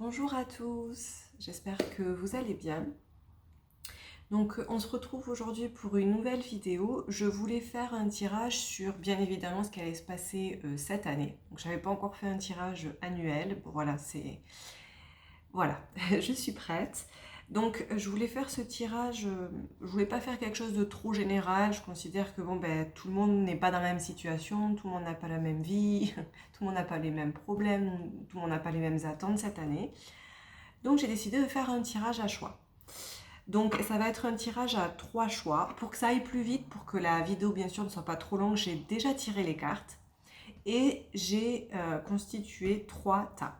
Bonjour à tous, j'espère que vous allez bien. Donc on se retrouve aujourd'hui pour une nouvelle vidéo. Je voulais faire un tirage sur bien évidemment ce qui allait se passer cette année. Donc je n'avais pas encore fait un tirage annuel. Bon, voilà, je suis prête. Donc je voulais faire ce tirage, je voulais pas faire quelque chose de trop général. Je considère que tout le monde n'est pas dans la même situation, tout le monde n'a pas la même vie, tout le monde n'a pas les mêmes problèmes, tout le monde n'a pas les mêmes attentes cette année. Donc j'ai décidé de faire un tirage à choix. Donc ça va être un tirage à 3 choix. Pour que ça aille plus vite, pour que la vidéo bien sûr ne soit pas trop longue, j'ai déjà tiré les cartes et j'ai constitué 3 tas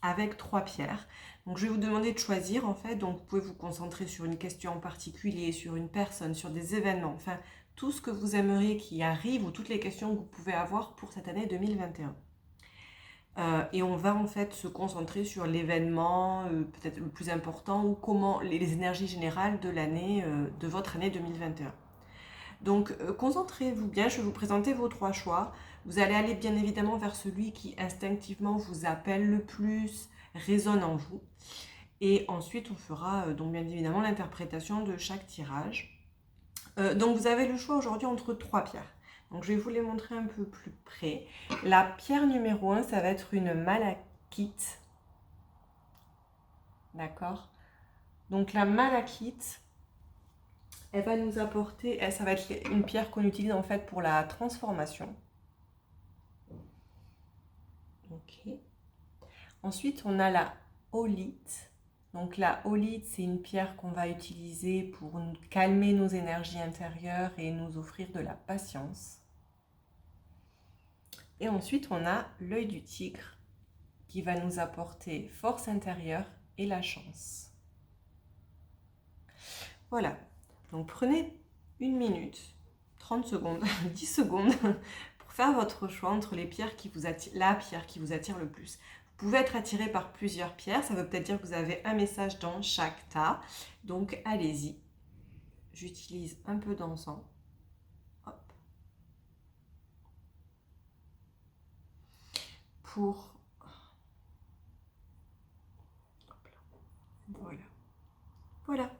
avec 3 pierres. Donc je vais vous demander de choisir en fait, donc vous pouvez vous concentrer sur une question en particulier, sur une personne, sur des événements, enfin tout ce que vous aimeriez qui arrive ou toutes les questions que vous pouvez avoir pour cette année 2021. Et on va en fait se concentrer sur l'événement peut-être le plus important ou comment les énergies générales de l'année, de votre année 2021. Donc concentrez-vous bien, je vais vous présenter vos 3 choix. Vous allez aller bien évidemment vers celui qui instinctivement vous appelle le plus, résonne en vous. Et ensuite on fera donc bien évidemment l'interprétation de chaque tirage. Donc vous avez le choix aujourd'hui entre 3 pierres. Donc je vais vous les montrer un peu plus près. La pierre numéro 1, ça va être une malachite. D'accord? Donc la malachite, elle va nous apporter, ça va être une pierre qu'on utilise en fait pour la transformation. Ok. Ensuite, on a la holite. Donc la holite, c'est une pierre qu'on va utiliser pour calmer nos énergies intérieures et nous offrir de la patience. Et ensuite, on a l'œil du tigre qui va nous apporter force intérieure et la chance. Voilà, donc prenez 1 minute, 30 secondes, 10 secondes pour faire votre choix entre les pierres qui vous attirent, la pierre qui vous attire le plus. Vous pouvez être attiré par plusieurs pierres, ça veut peut-être dire que vous avez un message dans chaque tas, donc allez-y. J'utilise un peu d'encens. Hop. Pour... Voilà. Voilà.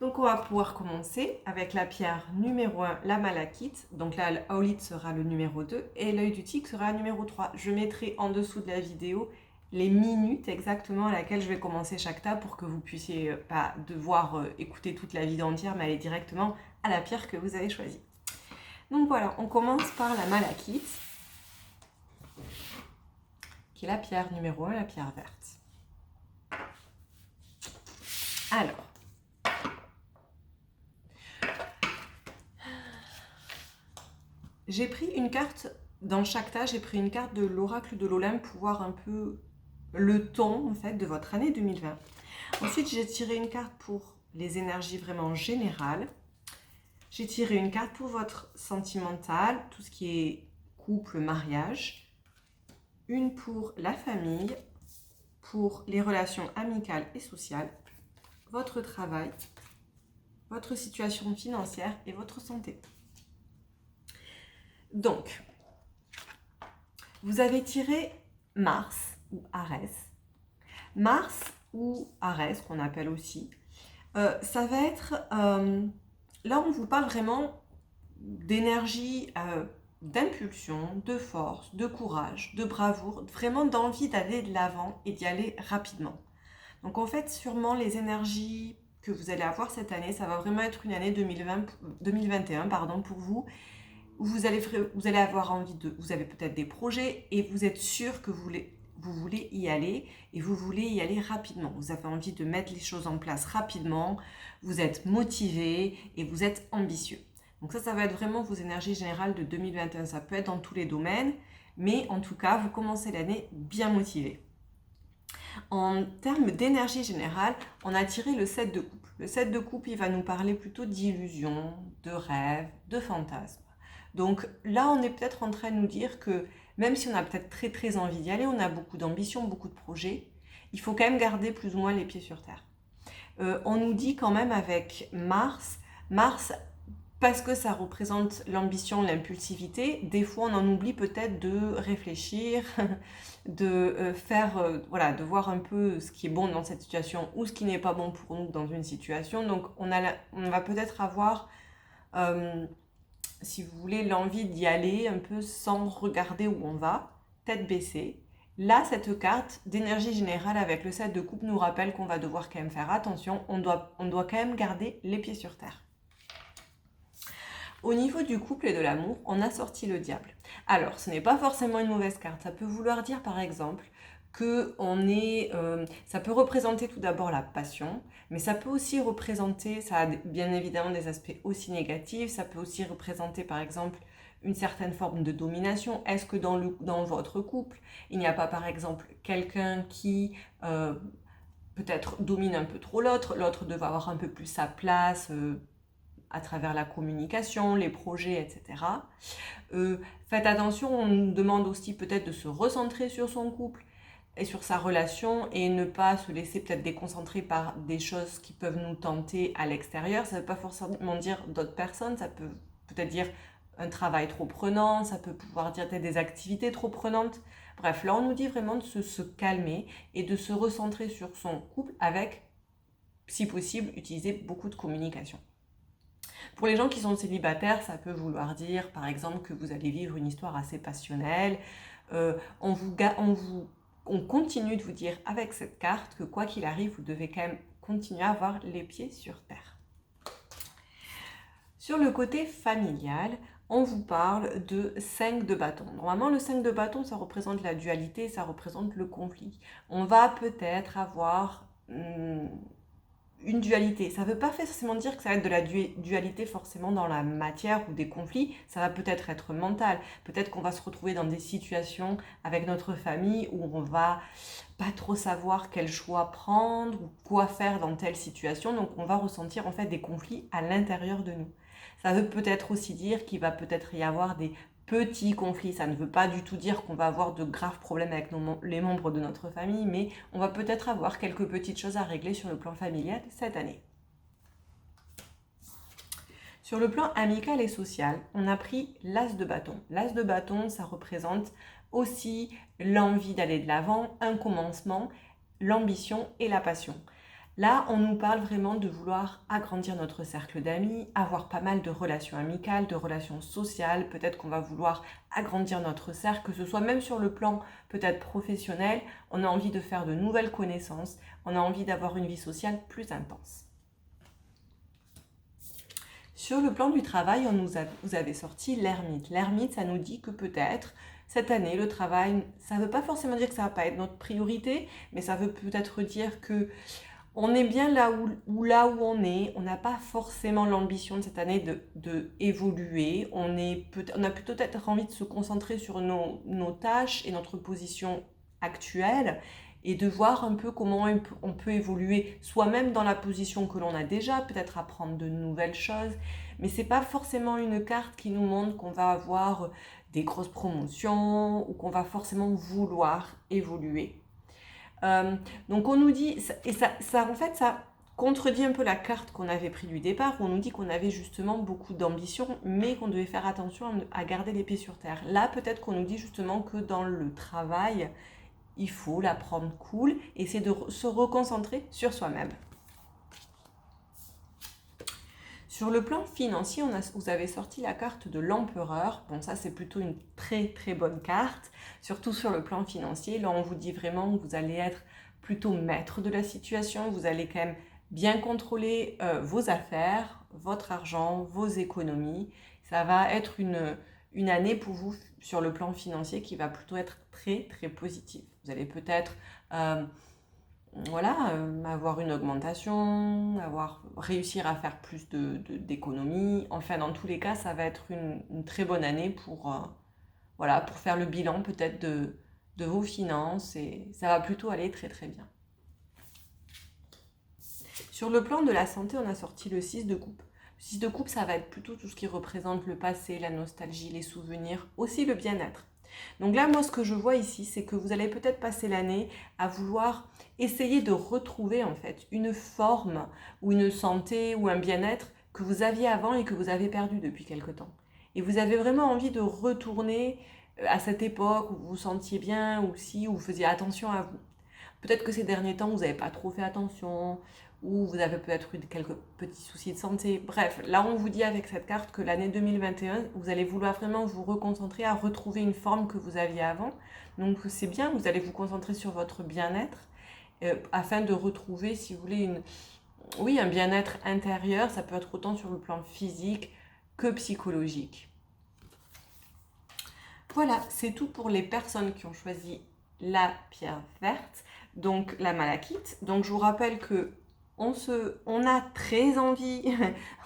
Donc on va pouvoir commencer avec la pierre numéro 1, la malachite. Donc là, l'holite sera le numéro 2 et l'œil du tigre sera le numéro 3. Je mettrai en dessous de la vidéo les minutes exactement à laquelle je vais commencer chaque tas pour que vous puissiez pas devoir écouter toute la vidéo entière, mais aller directement à la pierre que vous avez choisie. Donc voilà, on commence par la malachite, qui est la pierre numéro 1, la pierre verte. Alors, j'ai pris une carte, dans chaque tas, j'ai pris une carte de l'oracle de l'Olympe pour voir un peu le ton en fait de votre année 2020. Ensuite, j'ai tiré une carte pour les énergies vraiment générales. J'ai tiré une carte pour votre sentimental, tout ce qui est couple, mariage. Une pour la famille, pour les relations amicales et sociales, votre travail, votre situation financière et votre santé. Donc, vous avez tiré Mars ou Arès. Mars ou Arès, qu'on appelle aussi, ça va être... là, on vous parle vraiment d'énergie, d'impulsion, de force, de courage, de bravoure, vraiment d'envie d'aller de l'avant et d'y aller rapidement. Donc en fait, sûrement les énergies que vous allez avoir cette année, ça va vraiment être une année 2021 pour vous, où vous allez avoir envie de... Vous avez peut-être des projets et vous êtes sûr que vous voulez y aller et vous voulez y aller rapidement. Vous avez envie de mettre les choses en place rapidement, vous êtes motivé et vous êtes ambitieux. Donc ça va être vraiment vos énergies générales de 2021. Ça peut être dans tous les domaines, mais en tout cas, vous commencez l'année bien motivé. En termes d'énergie générale, on a tiré le 7 de coupe. Le 7 de coupe, il va nous parler plutôt d'illusions, de rêves, de fantasmes. Donc là, on est peut-être en train de nous dire que même si on a peut-être très envie d'y aller, on a beaucoup d'ambition, beaucoup de projets, il faut quand même garder plus ou moins les pieds sur terre. On nous dit quand même avec Mars parce que ça représente l'ambition, l'impulsivité, des fois on en oublie peut-être de réfléchir, de voilà, de voir un peu ce qui est bon dans cette situation ou ce qui n'est pas bon pour nous dans une situation. Donc on va peut-être avoir, si vous voulez, l'envie d'y aller un peu sans regarder où on va, tête baissée. Là, cette carte d'énergie générale avec le 7 de coupe nous rappelle qu'on va devoir quand même faire attention, on doit quand même garder les pieds sur terre. Au niveau du couple et de l'amour, on a sorti le diable. Alors, ce n'est pas forcément une mauvaise carte. Ça peut vouloir dire, par exemple, que ça peut représenter tout d'abord la passion, mais ça peut aussi représenter, ça a bien évidemment des aspects aussi négatifs, ça peut aussi représenter, par exemple, une certaine forme de domination. Est-ce que dans votre couple, il n'y a pas, par exemple, quelqu'un qui peut-être domine un peu trop l'autre devait avoir un peu plus sa place à travers la communication, les projets, etc. Faites attention, on nous demande aussi peut-être de se recentrer sur son couple et sur sa relation et ne pas se laisser peut-être déconcentrer par des choses qui peuvent nous tenter à l'extérieur. Ça ne veut pas forcément dire d'autres personnes, ça peut peut-être dire un travail trop prenant, ça peut pouvoir dire peut-être des activités trop prenantes. Bref, là on nous dit vraiment de se calmer et de se recentrer sur son couple avec, si possible, utiliser beaucoup de communication. Pour les gens qui sont célibataires, ça peut vouloir dire, par exemple, que vous allez vivre une histoire assez passionnelle. On continue de vous dire avec cette carte que quoi qu'il arrive, vous devez quand même continuer à avoir les pieds sur terre. Sur le côté familial, on vous parle de 5 de bâton. Normalement, le 5 de bâton, ça représente la dualité, ça représente le conflit. On va peut-être avoir une dualité. Ça ne veut pas forcément dire que ça va être de la dualité forcément dans la matière ou des conflits, ça va peut-être être mental. Peut-être qu'on va se retrouver dans des situations avec notre famille où on va pas trop savoir quel choix prendre ou quoi faire dans telle situation, donc on va ressentir en fait des conflits à l'intérieur de nous. Ça veut peut-être aussi dire qu'il va peut-être y avoir des petits conflits. Ça ne veut pas du tout dire qu'on va avoir de graves problèmes avec les membres de notre famille, mais on va peut-être avoir quelques petites choses à régler sur le plan familial cette année. Sur le plan amical et social, on a pris l'as de bâton. L'as de bâton, ça représente aussi l'envie d'aller de l'avant, un commencement, l'ambition et la passion. Là, on nous parle vraiment de vouloir agrandir notre cercle d'amis, avoir pas mal de relations amicales, de relations sociales. Peut-être qu'on va vouloir agrandir notre cercle, que ce soit même sur le plan peut-être professionnel. On a envie de faire de nouvelles connaissances. On a envie d'avoir une vie sociale plus intense. Sur le plan du travail, vous avez sorti l'ermite. L'ermite, ça nous dit que peut-être cette année, le travail, ça ne veut pas forcément dire que ça ne va pas être notre priorité, mais ça veut peut-être dire que on est bien là où on est, on n'a pas forcément l'ambition de cette année de évoluer, on a plutôt peut-être envie de se concentrer sur nos tâches et notre position actuelle et de voir un peu comment on peut évoluer soi-même dans la position que l'on a déjà, peut-être apprendre de nouvelles choses, mais c'est pas forcément une carte qui nous montre qu'on va avoir des grosses promotions ou qu'on va forcément vouloir évoluer. Donc on nous dit, et ça en fait ça contredit un peu la carte qu'on avait prise du départ, où on nous dit qu'on avait justement beaucoup d'ambition, mais qu'on devait faire attention à garder les pieds sur terre. Là peut-être qu'on nous dit justement que dans le travail, il faut la prendre cool, et essayer de se reconcentrer sur soi-même. Sur le plan financier, vous avez sorti la carte de l'empereur. Bon, ça c'est plutôt une très très bonne carte, surtout sur le plan financier. Là, on vous dit vraiment que vous allez être plutôt maître de la situation. Vous allez quand même bien contrôler vos affaires, votre argent, vos économies. Ça va être une année pour vous sur le plan financier qui va plutôt être très très positive. Vous allez peut-être avoir une augmentation, réussir à faire plus d'économies. Enfin, dans tous les cas, ça va être une très bonne année pour faire le bilan peut-être de vos finances, et ça va plutôt aller très très bien. Sur le plan de la santé, on a sorti le 6 de coupe. Le 6 de coupe, ça va être plutôt tout ce qui représente le passé, la nostalgie, les souvenirs, aussi le bien-être. Donc là, moi, ce que je vois ici, c'est que vous allez peut-être passer l'année à vouloir essayer de retrouver en fait une forme ou une santé ou un bien-être que vous aviez avant et que vous avez perdu depuis quelque temps. Et vous avez vraiment envie de retourner à cette époque où vous vous sentiez bien, ou si, où vous faisiez attention à vous. Peut-être que ces derniers temps, vous n'avez pas trop fait attention, ou vous avez peut-être eu quelques petits soucis de santé. Bref, là on vous dit avec cette carte que l'année 2021, vous allez vouloir vraiment vous reconcentrer à retrouver une forme que vous aviez avant. Donc c'est bien, vous allez vous concentrer sur votre bien-être afin de retrouver, si vous voulez, un bien-être intérieur. Ça peut être autant sur le plan physique que psychologique. Voilà, c'est tout pour les personnes qui ont choisi la pierre verte, donc la malachite. Donc je vous rappelle que on a très envie,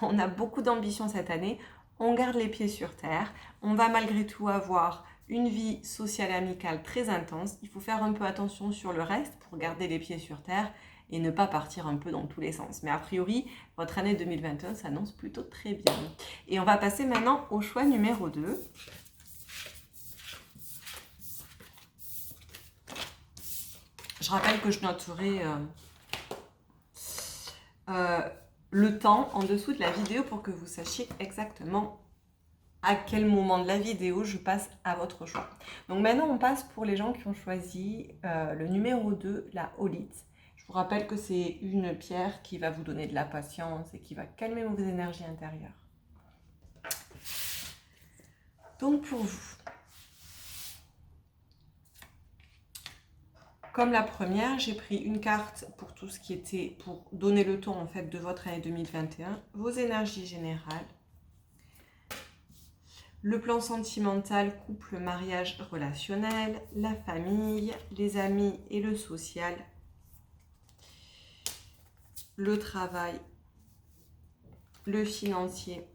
on a beaucoup d'ambition cette année, on garde les pieds sur terre, on va malgré tout avoir une vie sociale et amicale très intense. Il faut faire un peu attention sur le reste pour garder les pieds sur terre et ne pas partir un peu dans tous les sens. Mais a priori, votre année 2021 s'annonce plutôt très bien. Et on va passer maintenant au choix numéro 2. Je rappelle que je noterai le temps en dessous de la vidéo pour que vous sachiez exactement à quel moment de la vidéo je passe à votre choix. Donc maintenant, on passe pour les gens qui ont choisi le numéro 2, la holite. Je vous rappelle que c'est une pierre qui va vous donner de la patience et qui va calmer vos énergies intérieures. Donc pour vous, comme la première, j'ai pris une carte pour tout ce qui était pour donner le ton en fait de votre année 2021, vos énergies générales, le plan sentimental, couple, mariage, relationnel, la famille, les amis et le social, le travail, le financier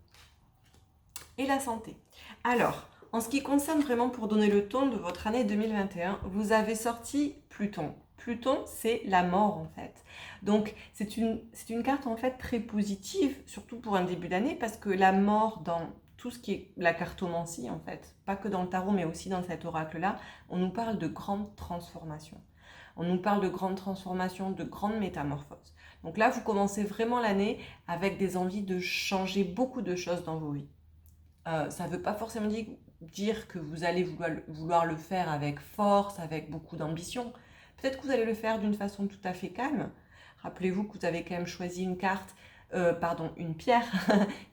et la santé. Alors, en ce qui concerne vraiment pour donner le ton de votre année 2021, vous avez sorti Pluton. Pluton, c'est la mort en fait. Donc, c'est une carte en fait très positive, surtout pour un début d'année, parce que la mort dans tout ce qui est la cartomancie en fait, pas que dans le tarot, mais aussi dans cet oracle-là, on nous parle de grandes transformations. On nous parle de grandes transformations, de grandes métamorphoses. Donc là, vous commencez vraiment l'année avec des envies de changer beaucoup de choses dans vos vies. Ça ne veut pas forcément dire que vous allez vouloir le faire avec force, avec beaucoup d'ambition. Peut-être que vous allez le faire d'une façon tout à fait calme. Rappelez-vous que vous avez quand même choisi une pierre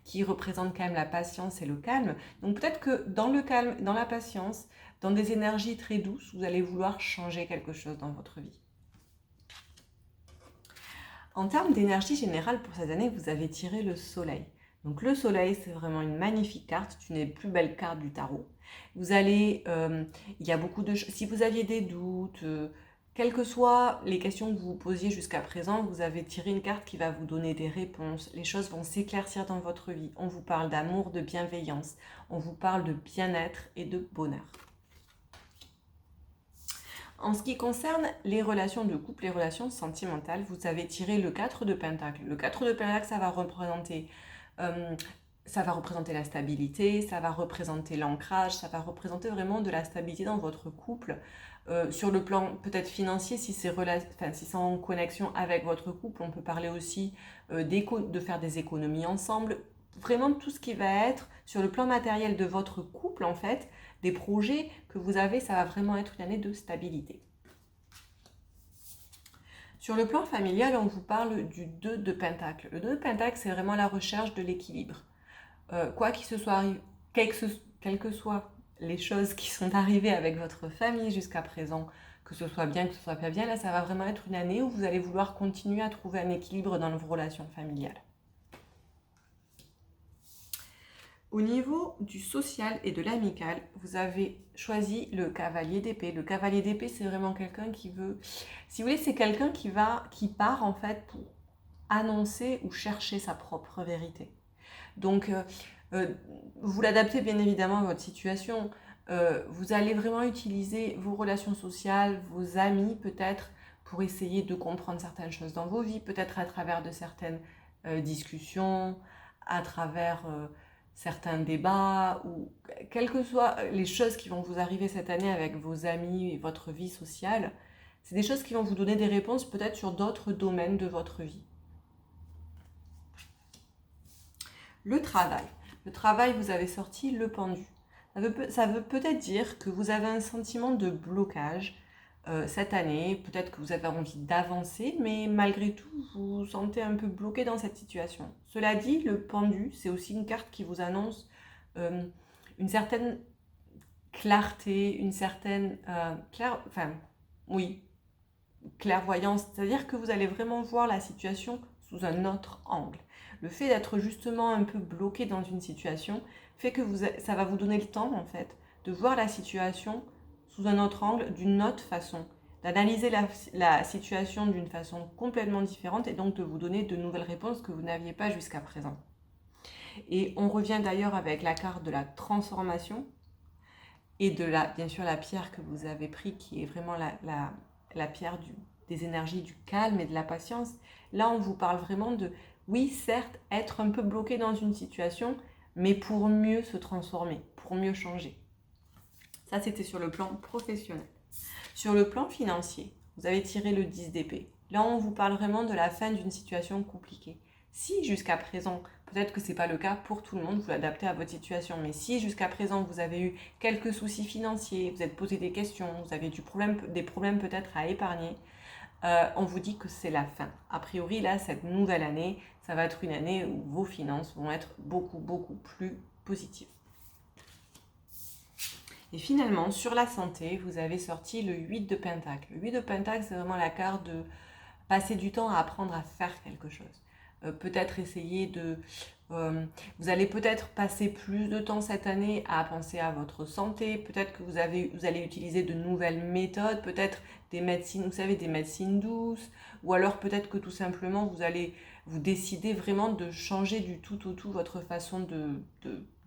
qui représente quand même la patience et le calme. Donc peut-être que dans le calme, dans la patience, dans des énergies très douces, vous allez vouloir changer quelque chose dans votre vie. En termes d'énergie générale pour cette année, vous avez tiré le soleil. Donc le soleil, c'est vraiment une magnifique carte, c'est une des plus belles cartes du tarot. Vous allez, il y a beaucoup de choses, si vous aviez des doutes, quelles que soient les questions que vous vous posiez jusqu'à présent, vous avez tiré une carte qui va vous donner des réponses. Les choses vont s'éclaircir dans votre vie. On vous parle d'amour, de bienveillance, on vous parle de bien-être et de bonheur. En ce qui concerne les relations de couple, les relations sentimentales, vous avez tiré le 4 de Pentacle. Le 4 de Pentacle, ça va représenter la stabilité, ça va représenter l'ancrage, ça va représenter vraiment de la stabilité dans votre couple. Sur le plan peut-être financier, si c'est en connexion avec votre couple, on peut parler aussi de faire des économies ensemble. Vraiment tout ce qui va être sur le plan matériel de votre couple en fait, des projets que vous avez, ça va vraiment être une année de stabilité. Sur le plan familial, on vous parle du 2 de Pentacle. Le 2 de Pentacle, c'est vraiment la recherche de l'équilibre. Quoi qu'il se soit arrivé, quelles que soient les choses qui sont arrivées avec votre famille jusqu'à présent, que ce soit bien, que ce soit pas bien, là, ça va vraiment être une année où vous allez vouloir continuer à trouver un équilibre dans vos relations familiales. Au niveau du social et de l'amical, vous avez choisi le cavalier d'épée. Le cavalier d'épée, c'est vraiment quelqu'un qui veut... Si vous voulez, c'est quelqu'un qui part en fait pour annoncer ou chercher sa propre vérité. Donc, vous l'adaptez bien évidemment à votre situation. Vous allez vraiment utiliser vos relations sociales, vos amis peut-être, pour essayer de comprendre certaines choses dans vos vies, peut-être à travers de certaines discussions, à travers... certains débats ou quelles que soient les choses qui vont vous arriver cette année avec vos amis et votre vie sociale, c'est des choses qui vont vous donner des réponses peut-être sur d'autres domaines de votre vie. Le travail. Le travail, vous avez sorti le pendu. Ça veut peut-être dire que vous avez un sentiment de blocage cette année. Peut-être que vous avez envie d'avancer, mais malgré tout, vous vous sentez un peu bloqué dans cette situation. Cela dit, le pendu, c'est aussi une carte qui vous annonce une certaine clarté, une certaine clairvoyance. C'est-à-dire que vous allez vraiment voir la situation sous un autre angle. Le fait d'être justement un peu bloqué dans une situation fait que ça va vous donner le temps en fait de voir la situation sous un autre angle, d'une autre façon, d'analyser la situation d'une façon complètement différente et donc de vous donner de nouvelles réponses que vous n'aviez pas jusqu'à présent. Et on revient d'ailleurs avec la carte de la transformation et bien sûr la pierre que vous avez pris qui est vraiment la pierre des énergies du calme et de la patience. Là, on vous parle vraiment de, oui, certes, être un peu bloqué dans une situation, mais pour mieux se transformer, pour mieux changer. Ça, c'était sur le plan professionnel. Sur le plan financier, vous avez tiré le 10 d'épée. Là, on vous parle vraiment de la fin d'une situation compliquée. Si jusqu'à présent, peut-être que ce n'est pas le cas pour tout le monde, vous l'adaptez à votre situation, mais si jusqu'à présent vous avez eu quelques soucis financiers, vous êtes posé des questions, vous avez des problèmes peut-être à épargner, on vous dit que c'est la fin. A priori, là, cette nouvelle année, ça va être une année où vos finances vont être beaucoup, beaucoup plus positives. Et finalement, sur la santé, vous avez sorti le 8 de Pentacle. Le 8 de Pentacle, c'est vraiment la carte de passer du temps à apprendre à faire quelque chose. Peut-être essayer de... vous allez peut-être passer plus de temps cette année à penser à votre santé. Peut-être que vous allez utiliser de nouvelles méthodes. Peut-être des médecines, vous savez, des médecines douces. Ou alors peut-être que tout simplement, vous allez vous décider vraiment de changer du tout au tout votre façon de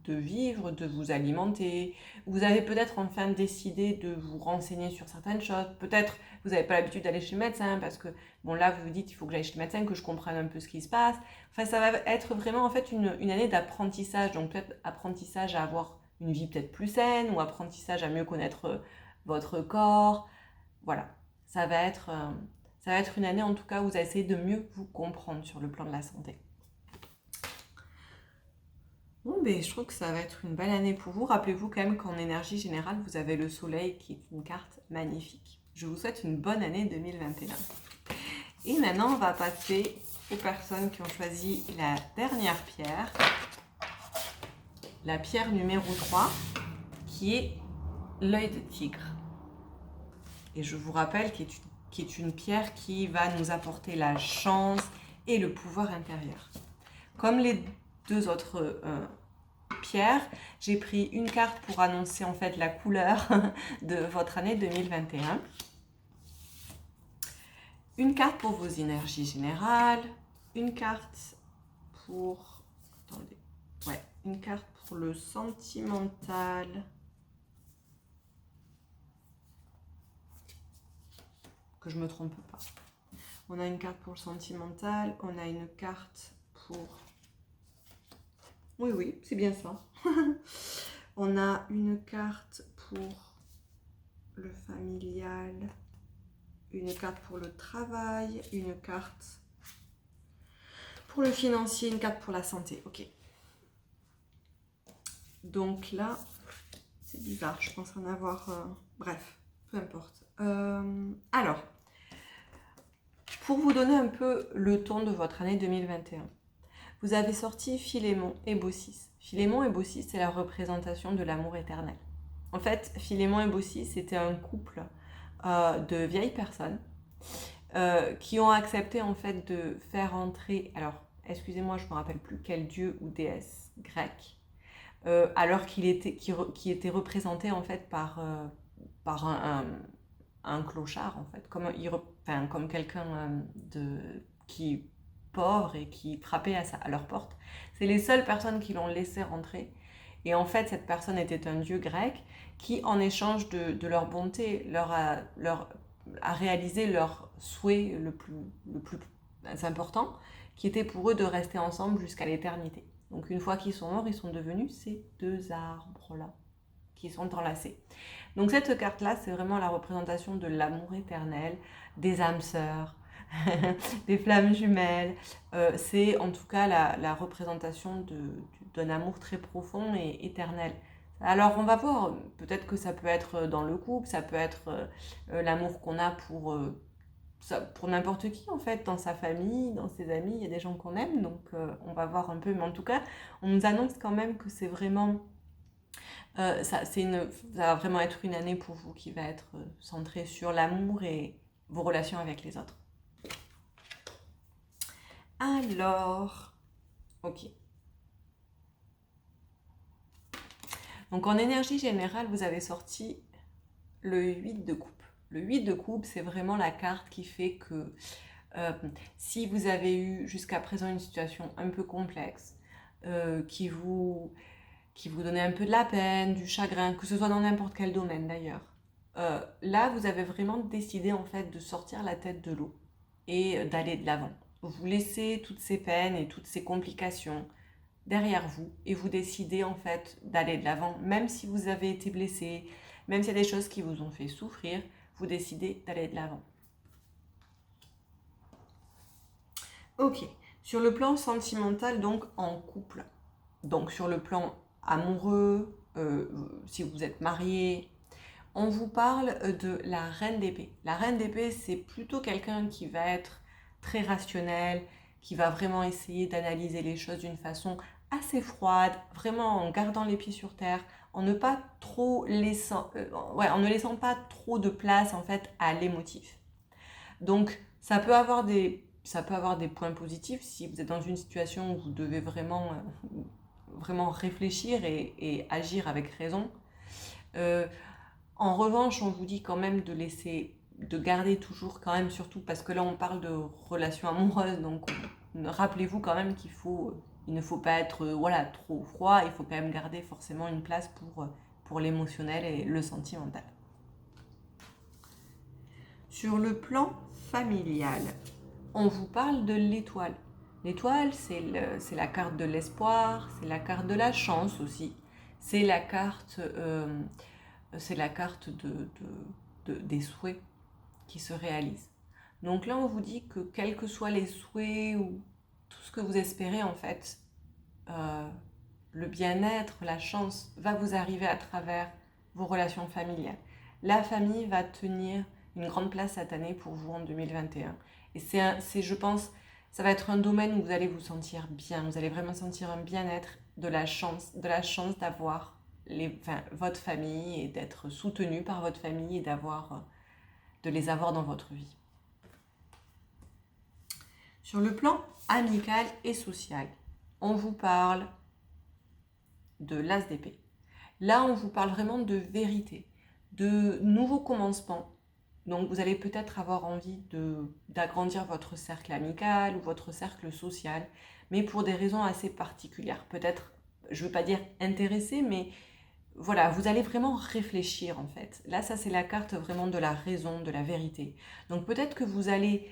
vivre, de vous alimenter. Vous avez peut-être enfin décidé de vous renseigner sur certaines choses. Peut-être vous n'avez pas l'habitude d'aller chez le médecin parce que, bon là, vous vous dites, il faut que j'aille chez le médecin, que je comprenne un peu ce qui se passe. Enfin, ça va être vraiment en fait une année d'apprentissage. Donc peut-être apprentissage à avoir une vie peut-être plus saine ou apprentissage à mieux connaître votre corps. Voilà, ça va être une année en tout cas où vous allez essayer de mieux vous comprendre sur le plan de la santé. Bon, ben, je trouve que ça va être une belle année pour vous. Rappelez-vous quand même qu'en énergie générale, vous avez le soleil qui est une carte magnifique. Je vous souhaite une bonne année 2021. Et maintenant, on va passer aux personnes qui ont choisi la dernière pierre. La pierre numéro 3, qui est l'œil de tigre. Et je vous rappelle qui est une pierre qui va nous apporter la chance et le pouvoir intérieur. Comme les deux autres pierres, j'ai pris une carte pour annoncer en fait la couleur de votre année 2021. Une carte pour vos énergies générales, une carte pour... Attendez. Ouais, une carte pour le sentimental. Que je me trompe pas. On a une carte pour le sentimental, on a une carte pour... Oui, c'est bien ça. On a une carte pour le familial, une carte pour le travail, une carte pour le financier, une carte pour la santé. Ok. Donc là, c'est bizarre, je pense en avoir... bref, peu importe. Alors, pour vous donner un peu le ton de votre année 2021, vous avez sorti Philémon et Baucis. Philémon et Baucis, c'est la représentation de l'amour éternel. En fait, Philémon et Baucis, c'était un couple de vieilles personnes qui ont accepté en fait de faire entrer, alors excusez-moi, je ne me rappelle plus quel dieu ou déesse grecque, alors qui était représenté en fait par un clochard en fait, comme quelqu'un qui pauvre et qui frappait à leur porte. C'est les seules personnes qui l'ont laissé rentrer. Et en fait, cette personne était un dieu grec qui, en échange de leur bonté, leur a réalisé leur souhait le plus important, qui était pour eux de rester ensemble jusqu'à l'éternité. Donc une fois qu'ils sont morts, ils sont devenus ces deux arbres-là, qui sont enlacés. Donc cette carte-là, c'est vraiment la représentation de l'amour éternel, des âmes sœurs, des flammes jumelles. C'est en tout cas la représentation d'un amour très profond et éternel. Alors on va voir, peut-être que ça peut être dans le couple, ça peut être l'amour qu'on a pour n'importe qui en fait, dans sa famille, dans ses amis, il y a des gens qu'on aime, donc on va voir un peu, mais en tout cas, on nous annonce quand même que c'est vraiment, ça va vraiment être une année pour vous qui va être centrée sur l'amour et vos relations avec les autres. Alors, ok. Donc en énergie générale, vous avez sorti le 8 de coupe. Le 8 de coupe, c'est vraiment la carte qui fait que si vous avez eu jusqu'à présent une situation un peu complexe, qui vous donnait un peu de la peine, du chagrin, que ce soit dans n'importe quel domaine d'ailleurs, là vous avez vraiment décidé en fait de sortir la tête de l'eau et d'aller de l'avant. Vous laissez toutes ces peines et toutes ces complications derrière vous et vous décidez en fait d'aller de l'avant, même si vous avez été blessé, même s'il y a des choses qui vous ont fait souffrir, vous décidez d'aller de l'avant. Ok, sur le plan sentimental, donc en couple, donc sur le plan amoureux, si vous êtes marié, on vous parle de la reine d'épée. La reine d'épée, c'est plutôt quelqu'un qui va être très rationnel, qui va vraiment essayer d'analyser les choses d'une façon assez froide, vraiment en gardant les pieds sur terre, en ne pas trop laissant, en ne laissant pas trop de place en fait à l'émotif. Donc ça peut avoir des points positifs si vous êtes dans une situation où vous devez vraiment réfléchir et agir avec raison. En revanche, on vous dit quand même de garder toujours quand même, surtout parce que là on parle de relations amoureuses, donc rappelez-vous quand même il ne faut pas être trop froid, il faut quand même garder forcément une place pour l'émotionnel et le sentimental. Sur le plan familial, on vous parle de l'étoile. L'étoile, c'est la carte de l'espoir, c'est la carte de la chance aussi, c'est la carte des souhaits qui se réalisent. Donc là, on vous dit que quels que soient les souhaits ou tout ce que vous espérez, en fait, le bien-être, la chance va vous arriver à travers vos relations familiales. La famille va tenir une grande place cette année pour vous en 2021. Et je pense, ça va être un domaine où vous allez vous sentir bien, vous allez vraiment sentir un bien-être, de la chance d'avoir votre famille et d'être soutenu par votre famille et de les avoir dans votre vie. Sur le plan amical et social, on vous parle de l'as d'épée. Là, on vous parle vraiment de vérité, de nouveaux commencements. Donc, vous allez peut-être avoir envie d'agrandir votre cercle amical ou votre cercle social, mais pour des raisons assez particulières. Peut-être, je ne veux pas dire intéressé, mais voilà, vous allez vraiment réfléchir en fait. Là, ça c'est la carte vraiment de la raison, de la vérité. Donc peut-être que vous allez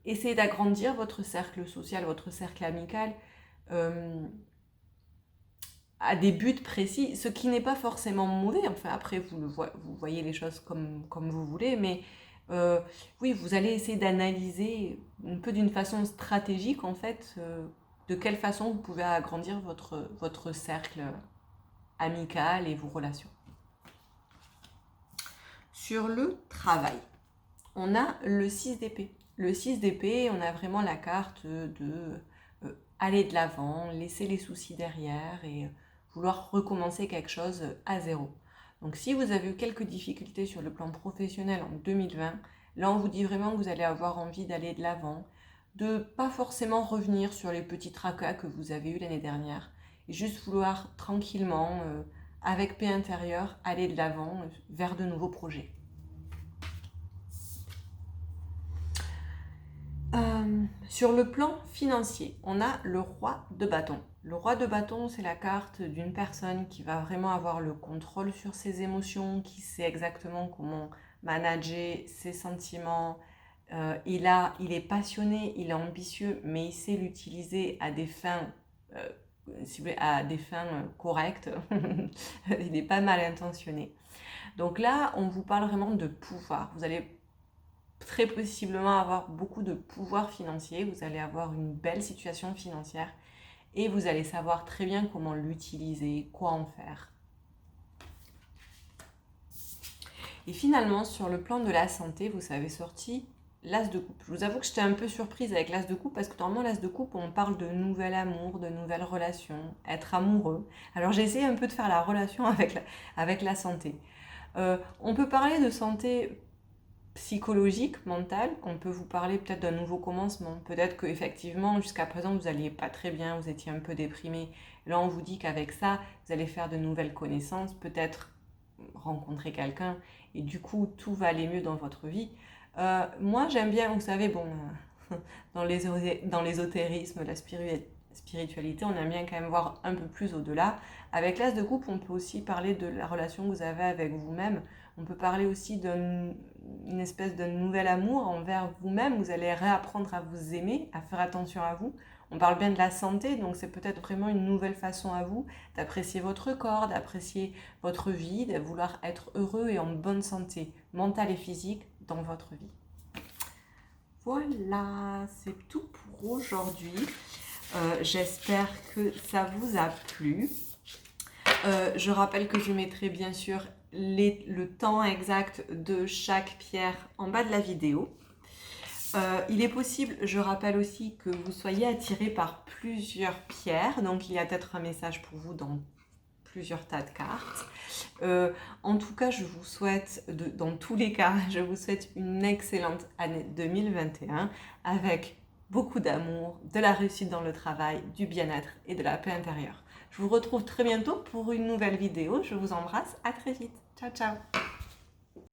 essayer d'agrandir votre cercle social, votre cercle amical à des buts précis, ce qui n'est pas forcément mauvais. Enfin, après, vous voyez les choses comme vous voulez, mais oui, vous allez essayer d'analyser un peu d'une façon stratégique en fait de quelle façon vous pouvez agrandir votre cercle amical et vos relations. Sur le travail, on a le 6 d'épée. Le 6 d'épée, on a vraiment la carte de aller de l'avant, laisser les soucis derrière et vouloir recommencer quelque chose à zéro. Donc si vous avez eu quelques difficultés sur le plan professionnel en 2020, là on vous dit vraiment que vous allez avoir envie d'aller de l'avant, de pas forcément revenir sur les petits tracas que vous avez eu l'année dernière, et juste vouloir tranquillement, avec paix intérieure, aller de l'avant vers de nouveaux projets. Sur le plan financier, on a le roi de bâton. Le roi de bâton, c'est la carte d'une personne qui va vraiment avoir le contrôle sur ses émotions, qui sait exactement comment manager ses sentiments. Il est passionné, il est ambitieux, mais il sait l'utiliser à des fins, correctes. Il n'est pas mal intentionné. Donc là, on vous parle vraiment de pouvoir. Vous allez très possiblement avoir beaucoup de pouvoir financier, vous allez avoir une belle situation financière et vous allez savoir très bien comment l'utiliser, quoi en faire. Et finalement, sur le plan de la santé, vous avez sorti l'as de coupe. Je vous avoue que j'étais un peu surprise avec l'as de coupe parce que normalement l'as de coupe, on parle de nouvel amour, de nouvelles relations, être amoureux. Alors j'ai essayé un peu de faire la relation avec la santé. On peut parler de santé psychologique, mentale, on peut vous parler peut-être d'un nouveau commencement. Peut-être qu'effectivement, jusqu'à présent, vous n'alliez pas très bien, vous étiez un peu déprimé. Là, on vous dit qu'avec ça, vous allez faire de nouvelles connaissances, peut-être rencontrer quelqu'un, et du coup, tout va aller mieux dans votre vie. Moi, j'aime bien, vous savez, bon, dans l'ésotérisme, la spiritualité, on aime bien quand même voir un peu plus au-delà. Avec l'as de coupe, on peut aussi parler de la relation que vous avez avec vous-même. On peut parler aussi d'une espèce de nouvel amour envers vous-même. Vous allez réapprendre à vous aimer, à faire attention à vous. On parle bien de la santé, donc c'est peut-être vraiment une nouvelle façon à vous d'apprécier votre corps, d'apprécier votre vie, de vouloir être heureux et en bonne santé mentale et physique dans votre vie. Voilà, c'est tout pour aujourd'hui. J'espère que ça vous a plu. Je rappelle que je mettrai bien sûr le temps exact de chaque pierre en bas de la vidéo. Il est possible, je rappelle aussi, que vous soyez attiré par plusieurs pierres. Donc il y a peut-être un message pour vous dans plusieurs tas de cartes. En tout cas, je vous souhaite, dans tous les cas, je vous souhaite une excellente année 2021 avec beaucoup d'amour, de la réussite dans le travail, du bien-être et de la paix intérieure. Je vous retrouve très bientôt pour une nouvelle vidéo. Je vous embrasse, à très vite. Ciao, ciao.